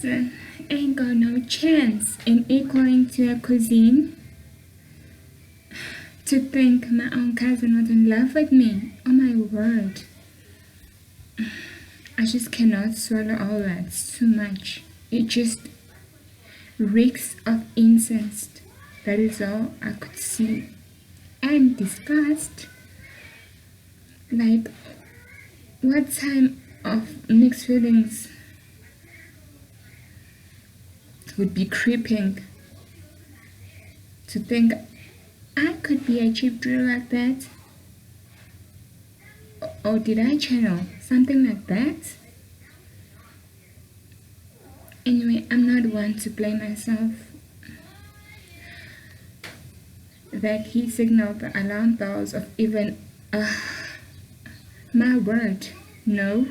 person ain't got no chance in equaling to a cuisine. To think my own cousin was in love with me. Oh my word. I just cannot swallow all that. It's too much. It just reeks of incense. That is all I could see. And disgust. Like, what time of mixed feelings would be creeping to think I could be a cheap drill like that? Or did I channel something like that? Anyway, I'm not one to blame myself. That he signaled the alarm bells of even my word, no.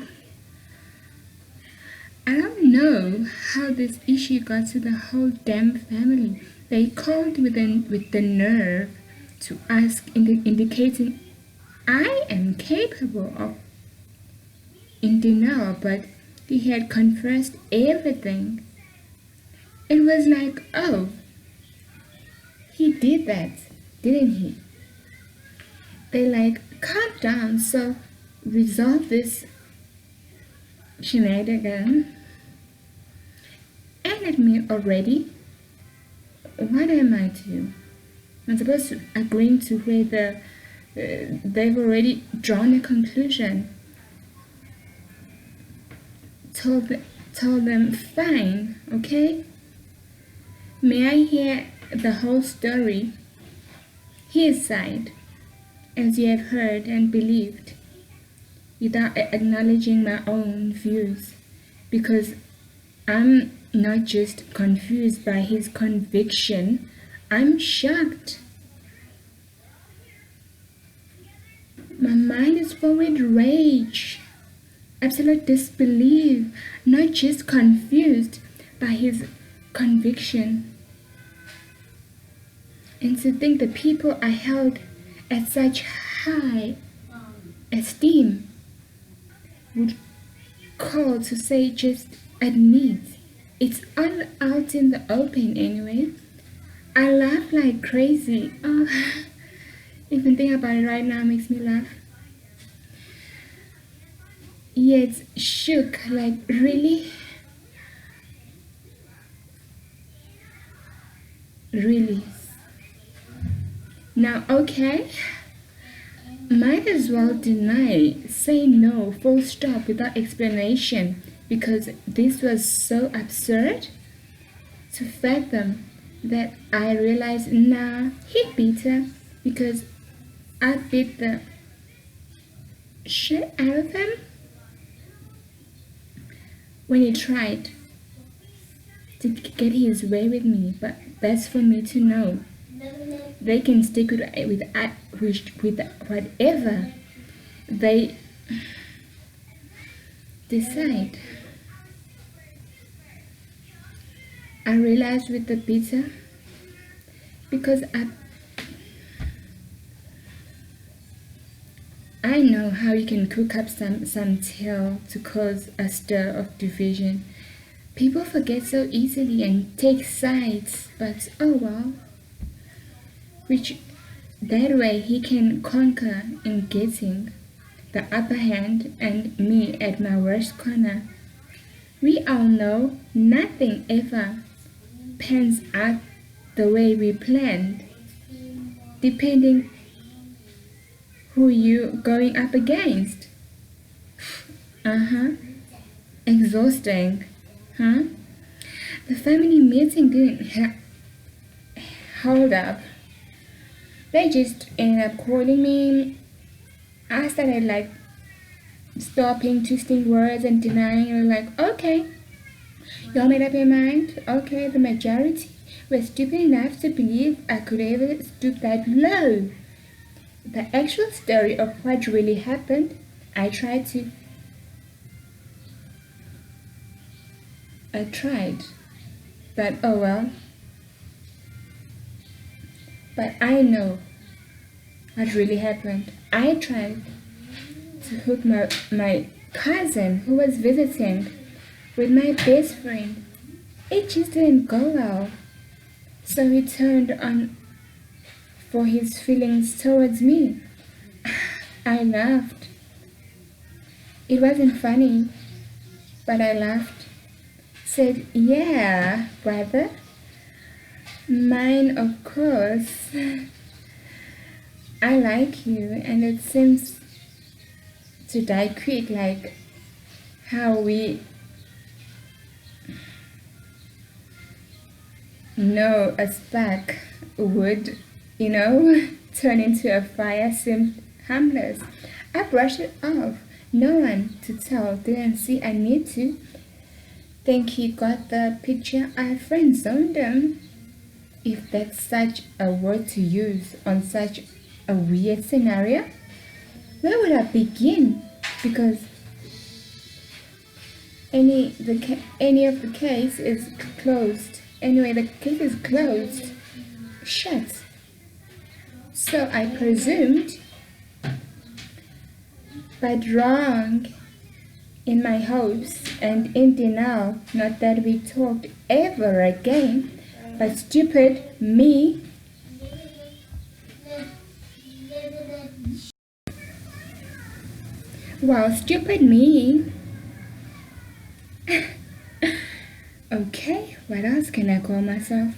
I don't know how this issue got to the whole damn family. They called with the nerve to ask, indicating I am capable of in denial, but he had confessed everything. It was like, oh, he did that, didn't he? They like, calm down, so resolve this shenanigan. And admit already. What am I to you? I'm supposed to agree to whether they've already drawn a conclusion. Told them, fine, okay? May I hear the whole story? His side, as you have heard and believed, without acknowledging my own views, because I'm not just confused by his conviction, I'm shocked. My mind is full with rage, absolute disbelief, not just confused by his conviction. And to think the people I held at such high esteem would call to say, just admit, it's all out in the open anyway. I laugh like crazy. Oh, even thinking about it right now makes me laugh. Yet shook, like, really? Really? Now, okay, might as well deny, say no, full stop, without explanation, because this was so absurd to fathom that I realized, nah, he beat her, because I beat the shit out of him when he tried to get his way with me. But that's for me to know. They can stick with whatever they decide. I realized with the pizza, because I know how you can cook up some tail to cause a stir of division. People forget so easily and take sides, but oh well. Which that way he can conquer in getting the upper hand and me at my worst corner. We all know nothing ever pans out the way we planned, depending who you going up against. Exhausting, huh? The family meeting didn't hold up. They just ended up calling me. I started like stopping, twisting words and denying. And like, okay, y'all made up your mind? Okay, the majority were stupid enough to believe I could ever stoop that low. The actual story of what really happened, I tried, but oh well. But I know what really happened. I tried to hook my cousin who was visiting with my best friend It just didn't go well. So he turned on for his feelings towards me. I laughed. It wasn't funny, but I laughed. Said, yeah, brother. Mine, of course. I like you, and it seems to die quick, like how we know a spark would, turn into a fire seemed harmless. I brushed it off. No one to tell didn't see I need to. Think he got the picture I friend zoned him. If that's such a word to use on such a weird scenario, where would I begin? Because any of the case is closed. Anyway, the case is closed, shut. So I presumed, but wrong in my hopes and in denial, not that we talked ever again, but stupid me. Well, stupid me. Okay, what else can I call myself?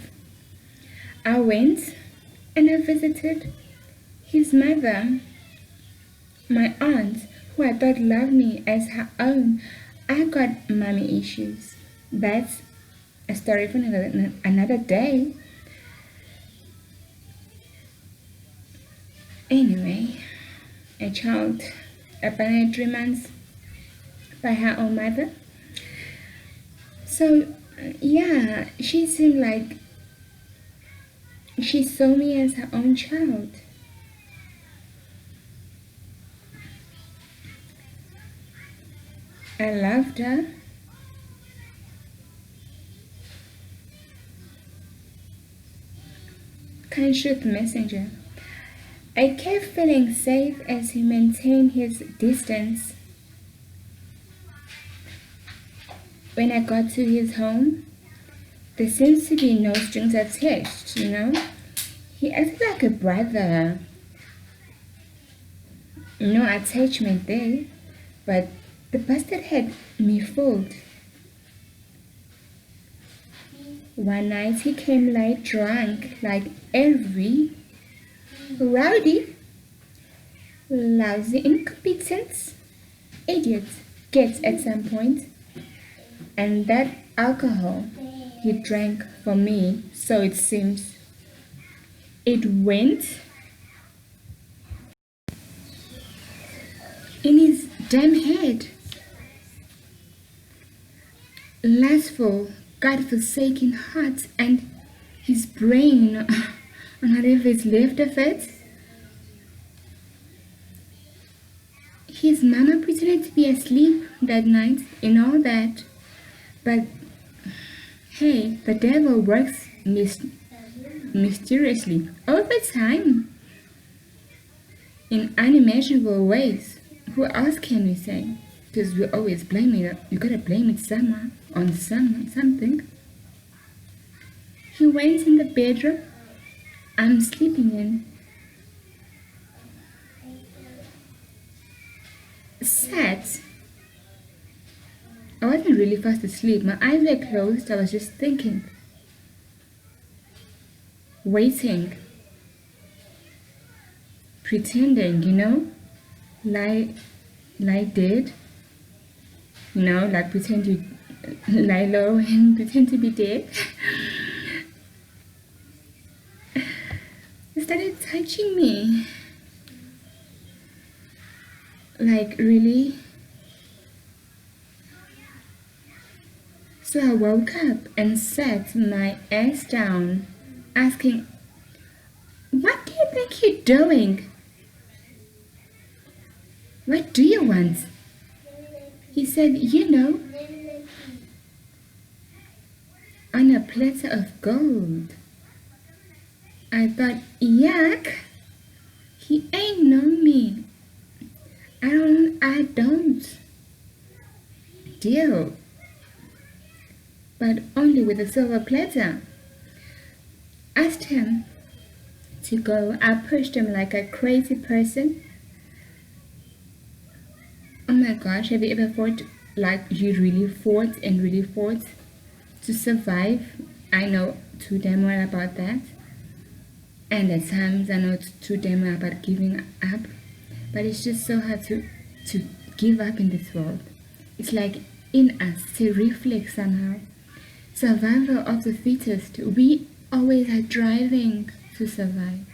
I went and I visited his mother, my aunt, who I thought loved me as her own. I got mommy issues. That's a story for another day. Anyway, a child abandoned 3 months by her own mother. So, yeah, she seemed like she saw me as her own child. I loved her. Quenched messenger. I kept feeling safe as he maintained his distance. When I got to his home, there seems to be no strings attached, He acted like a brother. No attachment there, but the bastard had me fooled. One night he came late drunk, like every rowdy, lousy, incompetent idiot gets at some point. And that alcohol he drank for me, so it seems. It went in his damn head. Lustful, God-forsaken heart, and his brain on whatever is left of it. His mama pretended to be asleep that night and all that. But hey, the devil works mysteriously over time in unimaginable ways. Who else can we say? Because we always blame it. You gotta blame it on something. He went in the bedroom I'm sleeping in. Sat. I wasn't really fast asleep. My eyes were closed. I was just thinking. Waiting. Pretending, Lie dead. Like pretend you lie low and pretend to be dead. He started touching me. Like, really? So I woke up and sat my ass down, asking, what do you think you're doing? What do you want? He said, on a platter of gold. I thought, yuck, he ain't know me. I don't. Deal. but only with a silver platter. Asked him to go. I pushed him like a crazy person. Oh my gosh, have you ever fought like you really fought and really fought to survive? I know too damn well about that. And at times I know too damn well about giving up. But it's just so hard to give up in this world. It's like in us, it's a reflex somehow. Survival of the fittest. We always are driving to survive,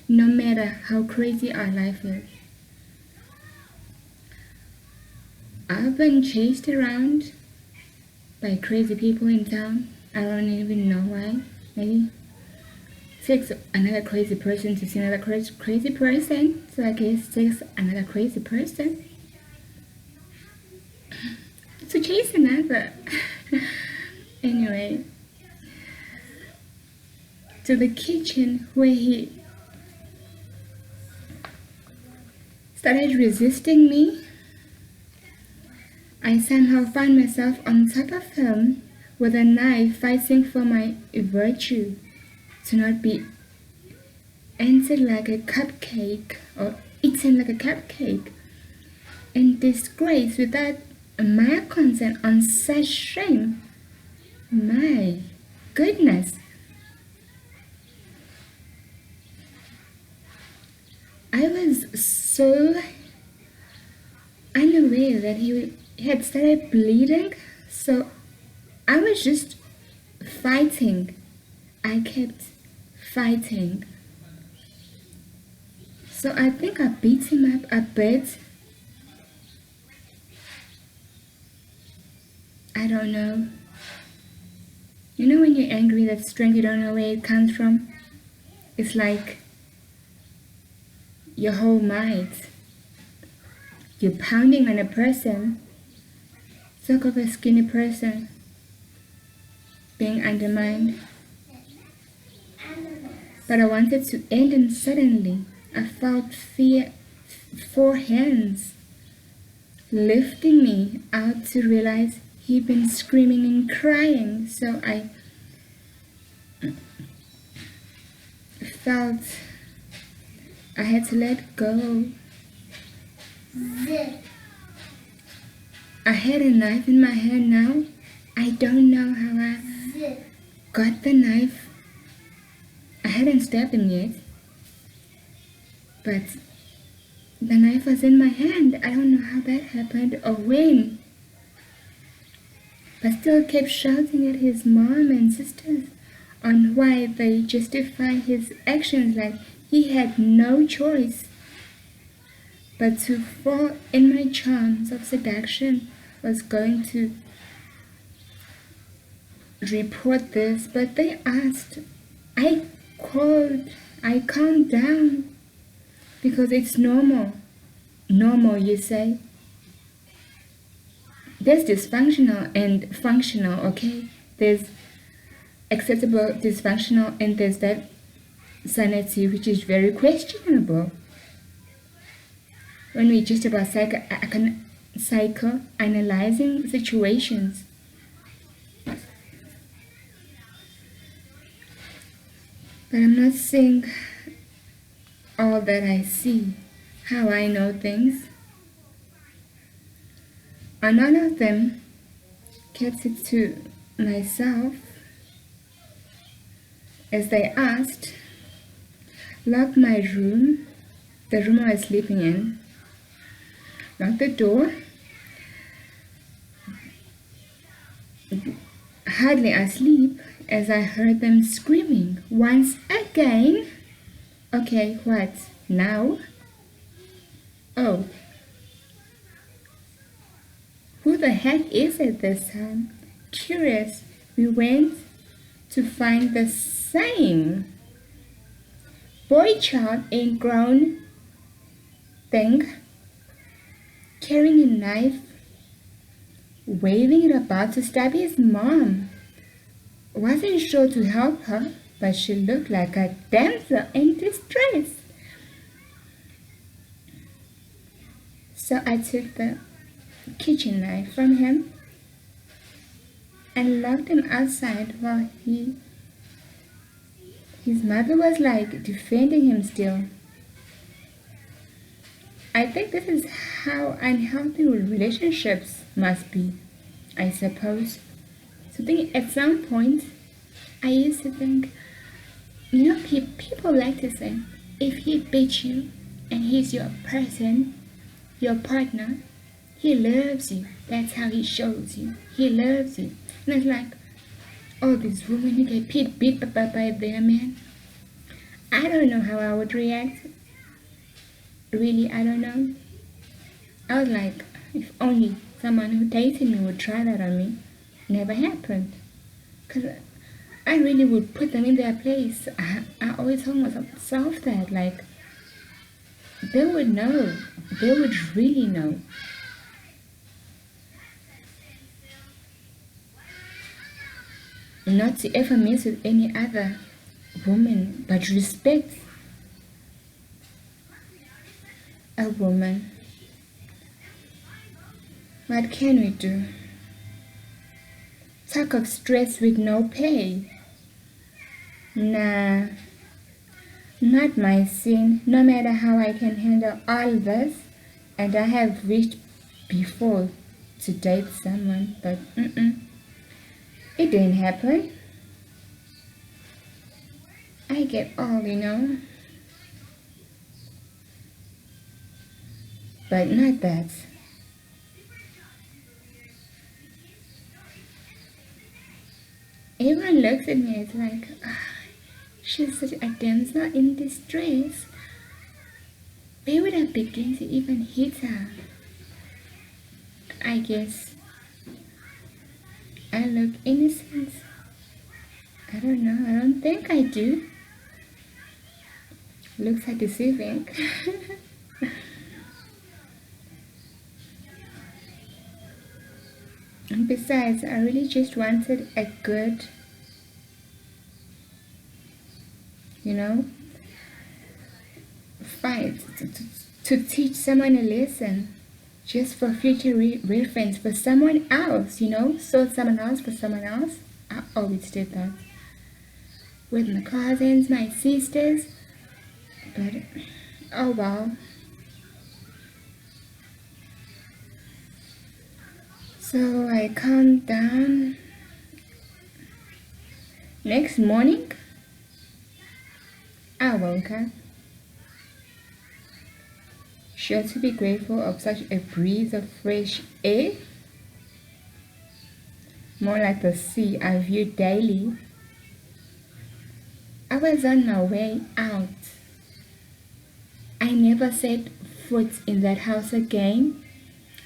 no matter how crazy our life is. I've been chased around by crazy people in town. I don't even know why. Maybe it takes another crazy person to see another crazy person. So I guess it takes another crazy person to chase another. Anyway, to the kitchen where he started resisting me. I somehow found myself on top of him with a knife, fighting for my virtue to not be entered like a cupcake or eaten like a cupcake, and disgrace without my consent on such shame. My goodness. I was so unaware that he had started bleeding, so I was just fighting. I kept fighting. So I think I beat him up a bit. I don't know. You know when you're angry, that strength, you don't know where it comes from? It's like your whole might. You're pounding on a person. Talk of a skinny person being undermined. But I wanted to end, and suddenly I felt fear, 4 hands lifting me out to realize he'd been screaming and crying. So I felt I had to let go. I had a knife in my hand now. I don't know how I got the knife. I hadn't stabbed him yet, but the knife was in my hand. I don't know how that happened or when, but still kept shouting at his mom and sisters on why they justify his actions, like he had no choice but to fall in my charms of seduction, was going to report this. But they asked, I calmed down because it's normal. Normal, you say? There's dysfunctional and functional, okay? There's acceptable dysfunctional, and there's that sanity which is very questionable. When we just about psychoanalyzing situations. But I'm not saying all that I see, how I know things. And none of them kept it to myself, as they asked, locked my room, the room I was sleeping in, locked the door. Hardly asleep as I heard them screaming once again. Okay, what now? Oh, who the heck is it this time? Curious, we went to find the same boy child, a grown thing, carrying a knife, waving it about to stab his mom. Wasn't sure to help her, but she looked like a damsel in distress. So I took the kitchen knife from him and locked him outside while his mother was like defending him still. I think this is how unhealthy relationships must be, I suppose. So think at some point, I used to think, people like to say, if he beats you and he's your person, your partner, he loves you. That's how he shows you. He loves you. And it's like, oh, these women who get beat by their man. I don't know how I would react. Really, I don't know. I was like, if only someone who dated me would try that on me. Never happened. Because I really would put them in their place. I always told myself that, like, they would know. They would really know. Not to ever mess with any other woman, but respect a woman. What can we do? Talk of stress with no pay. Nah, not my scene. No matter how I can handle all this, and I have wished before to date someone, but it didn't happen. I get all, but not that. Everyone looks at me, it's like, she's such a damsel in distress. Where would I begin to even hit her? I guess I look innocent. I don't know, I don't think I do. Looks are deceiving. And besides, I really just wanted a good, fight to teach someone a lesson, just for future reference for someone else, so someone else for someone else. I always did that with my cousins, my sisters, but oh well. So I calmed down. Next morning, I woke up. Sure to be grateful of such a breeze of fresh air. More like the sea I view daily. I was on my way out. I never set foot in that house again.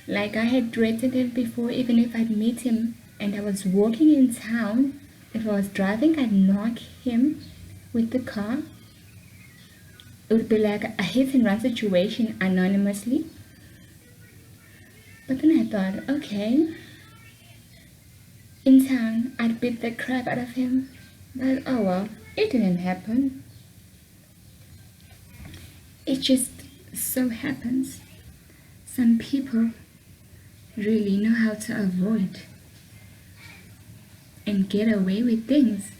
Like I had threatened him before, even if I'd meet him and I was walking in town, if I was driving, I'd knock him with the car. It would be like a hit and run situation anonymously. But then I thought, okay, in town, I'd beat the crap out of him. But oh well, it didn't happen. It just so happens some people really know how to avoid and get away with things.